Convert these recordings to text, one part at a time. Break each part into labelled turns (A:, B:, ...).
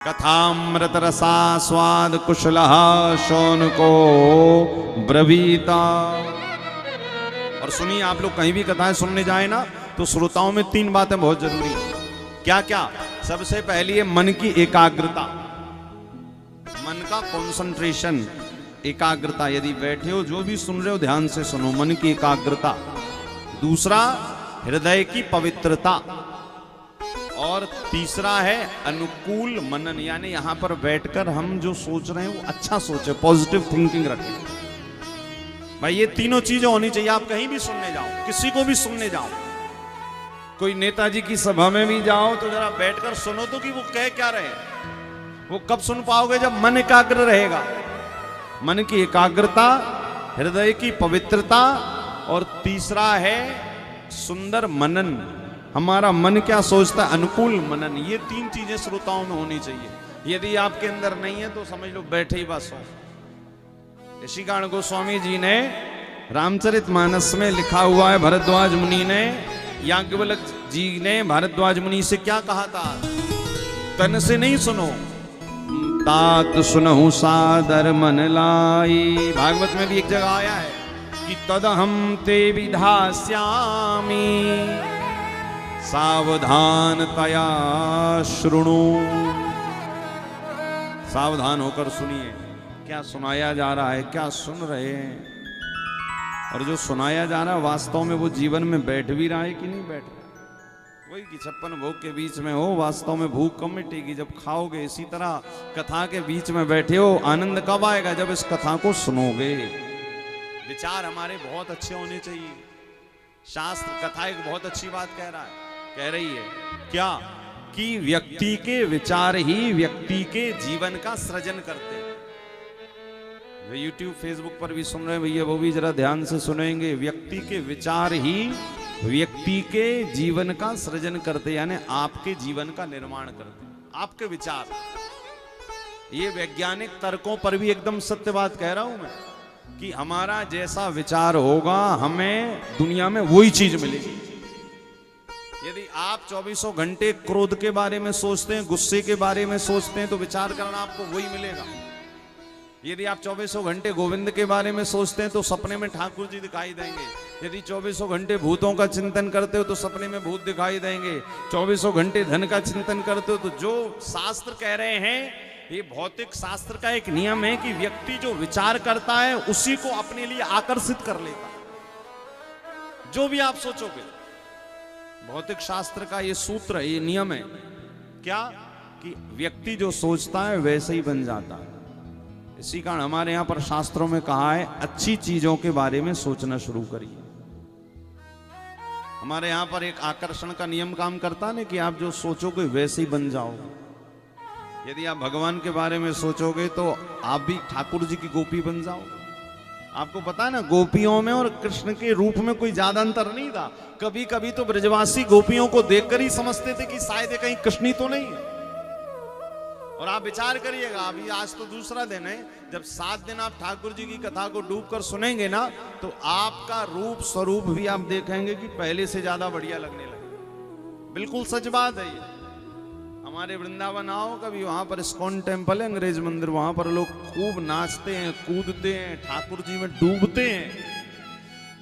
A: कथामृत रसास्वाद कुशलः शौनको ब्रवीता। और सुनिए, आप लोग कहीं भी कथाएं सुनने जाए ना तो श्रोताओं में तीन बातें बहुत जरूरी हैं। क्या क्या? सबसे पहली है मन की एकाग्रता, मन का कंसंट्रेशन, एकाग्रता। यदि बैठे हो, जो भी सुन रहे हो ध्यान से सुनो, मन की एकाग्रता। दूसरा, हृदय की पवित्रता। और तीसरा है अनुकूल मनन, यानी यहां पर बैठकर हम जो सोच रहे हैं वो अच्छा सोचे, पॉजिटिव थिंकिंग रखें। भाई ये तीनों चीजें होनी चाहिए। आप कहीं भी सुनने जाओ, किसी को भी सुनने जाओ, कोई नेताजी की सभा में भी जाओ तो जरा बैठकर सुनो तो कि वो कह क्या रहे। वो कब सुन पाओगे? जब मन एकाग्र रहेगा। मन की एकाग्रता, हृदय की पवित्रता, और तीसरा है सुंदर मनन। हमारा मन क्या सोचता है, अनुकूल मनन। ये तीन चीजें श्रोताओं में होनी चाहिए। यदि आपके अंदर नहीं है तो समझ लो बैठे ही बस हो। इसी कारण गोस्वामी जी ने रामचरितमानस में लिखा हुआ है, भरद्वाज मुनि ने, याज्ञवल्क्य जी ने भारद्वाज मुनि से क्या कहा था? तन से नहीं सुनो, तात सुनहु सादर मन लाई। भागवत में भी एक जगह आया है कि तदहम ते विधास्यामि सावधानतया शृणु। सावधान होकर सुनिए, क्या सुनाया जा रहा है, क्या सुन रहे हैं। और जो सुनाया जा रहा है वास्तव में वो जीवन में बैठ भी रहा है कि नहीं बैठ रहा। वही कि 56 भोग के बीच में हो, वास्तव में भूख कब मिटेगी? जब खाओगे। इसी तरह कथा के बीच में बैठे हो, आनंद कब आएगा? जब इस कथा को सुनोगे। विचार हमारे बहुत अच्छे होने चाहिए। शास्त्र, कथा एक बहुत अच्छी बात कह रही है। क्या? कि व्यक्ति के विचार ही व्यक्ति के जीवन का सृजन करते हैं। यूट्यूब फेसबुक पर भी सुन रहे हैं भैया, वो भी जरा ध्यान से सुनेंगे। व्यक्ति के विचार ही व्यक्ति के जीवन का सृजन करते, यानी आपके जीवन का निर्माण करते। आपके विचार, ये वैज्ञानिक तर्कों पर भी एकदम सत्य बात कह रहा हूं मैं, कि हमारा जैसा विचार होगा हमें दुनिया में वही चीज मिलेगी। यदि आप 24 घंटे क्रोध के बारे में सोचते हैं, गुस्से के बारे में सोचते हैं, तो विचार करना आपको वही मिलेगा। यदि आप 24 घंटे गोविंद के बारे में सोचते हैं तो सपने में ठाकुर जी दिखाई देंगे। यदि 24 घंटे भूतों का चिंतन करते हो तो सपने में भूत दिखाई देंगे। 24 घंटे धन का चिंतन करते हो तो जो शास्त्र कह रहे हैं, ये भौतिक शास्त्र का एक नियम है कि व्यक्ति जो विचार करता है उसी को अपने लिए आकर्षित कर लेता है। जो भी आप सोचोगे, भौतिक शास्त्र का ये सूत्र है, ये नियम है। क्या? कि व्यक्ति जो सोचता है वैसे ही बन जाता है। इसी कारण हमारे यहां पर शास्त्रों में कहा है, अच्छी चीजों के बारे में सोचना शुरू करिए। हमारे यहां पर एक आकर्षण का नियम काम करता है ना, कि आप जो सोचोगे वैसे ही बन जाओगे। यदि आप भगवान के बारे में सोचोगे तो आप भी ठाकुर जी की गोपी बन जाओ। आपको पता है ना, गोपियों में और कृष्ण के रूप में कोई ज्यादा अंतर नहीं था। कभी कभी तो ब्रजवासी गोपियों को देखकर ही समझते थे कि शायद कहीं कृष्णी तो नहीं है। और आप विचार करिएगा, अभी आज तो दूसरा दिन है, जब 7 दिन आप ठाकुर जी की कथा को डूबकर सुनेंगे ना, तो आपका रूप स्वरूप भी आप देखेंगे कि पहले से ज्यादा बढ़िया लगने लगे। बिल्कुल सच बात है ये। हमारे वृंदावन आओ कभी, वहां पर इस्कॉन टेम्पल है, अंग्रेज मंदिर, वहां पर लोग खूब नाचते हैं, कूदते हैं, ठाकुर जी में डूबते हैं।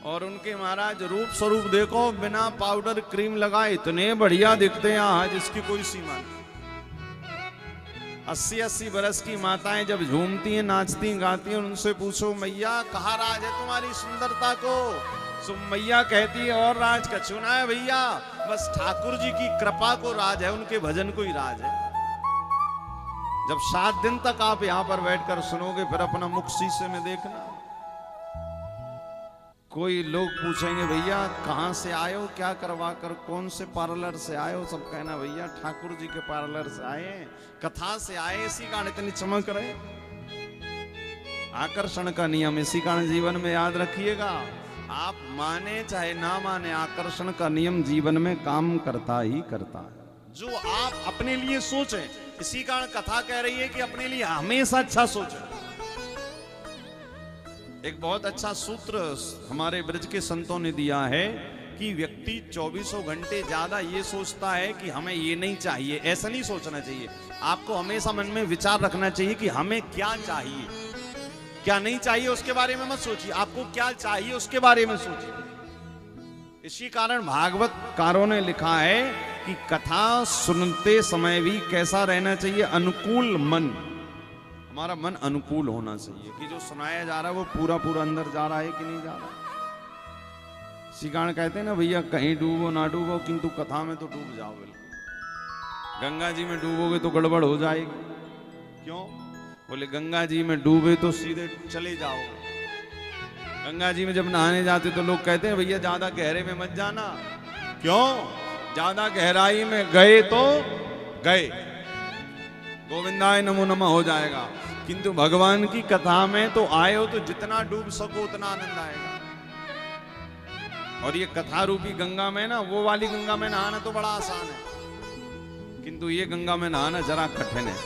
A: और उनके महाराज रूप स्वरूप देखो, बिना पाउडर क्रीम लगाए इतने बढ़िया दिखते हैं यहाँ, जिसकी कोई सीमा नहीं। 80-80 बरस की माताएं जब झूमती हैं, नाचती गाती हैं, उनसे पूछो मैया कहाँ राज है तुम्हारी सुंदरता को? मैया कहती है और राज का चुना है भैया, बस ठाकुर जी की कृपा को राज है, उनके भजन को ही राज है। जब 7 दिन तक आप यहां पर बैठकर सुनोगे, फिर अपना मुख शीशे में देखना। कोई लोग पूछेंगे भैया कहां से आए हो, क्या करवा कर, कौन से पार्लर से आए हो? सब कहना भैया ठाकुर जी के पार्लर से आए, कथा से आए। इसी कारण इतनी चमक रहे। आकर्षण का नियम इसी कारण जीवन में याद रखिएगा। आप माने चाहे ना माने, आकर्षण का नियम जीवन में काम करता ही करता है। जो आप अपने लिए सोचें, इसी कारण कथा कह रही है कि अपने लिए हमेशा अच्छा सोचें। एक बहुत अच्छा सूत्र हमारे ब्रज के संतों ने दिया है कि व्यक्ति 24 घंटे ज्यादा ये सोचता है कि हमें ये नहीं चाहिए, ऐसा नहीं सोचना चाहिए आपको हमेशा मन में विचार रखना चाहिए कि हमें क्या चाहिए, क्या नहीं चाहिए उसके बारे में मत सोचिए, आपको क्या चाहिए उसके बारे में सोचिए। इसी कारण भागवत कारों ने लिखा है कि कथा सुनते समय भी कैसा रहना चाहिए, अनुकूल मन। हमारा मन अनुकूल होना चाहिए कि जो सुनाया जा रहा है वो पूरा पूरा अंदर जा रहा है कि नहीं जा रहा। इसी कारण कहते हैं ना भैया, कहीं डूबो ना डूबो किंतु कथा में तो डूब जाओ। बिल्कुल गंगा जी में डूबोगे तो गड़बड़ हो जाएगी। क्यों? बोले गंगा जी में डूबे तो सीधे चले जाओगे। गंगा जी में जब नहाने जाते तो लोग कहते हैं भैया ज्यादा गहरे में मत जाना। क्यों? ज्यादा गहराई में गए तो गए, गोविंदाय नमो नमः हो जाएगा। किंतु भगवान की कथा में तो आए हो तो जितना डूब सको उतना आनंद आएगा। और ये कथा रूपी गंगा में ना, वो वाली गंगा में नहाना तो बड़ा आसान है, किंतु ये गंगा में नहाना जरा कठिन है।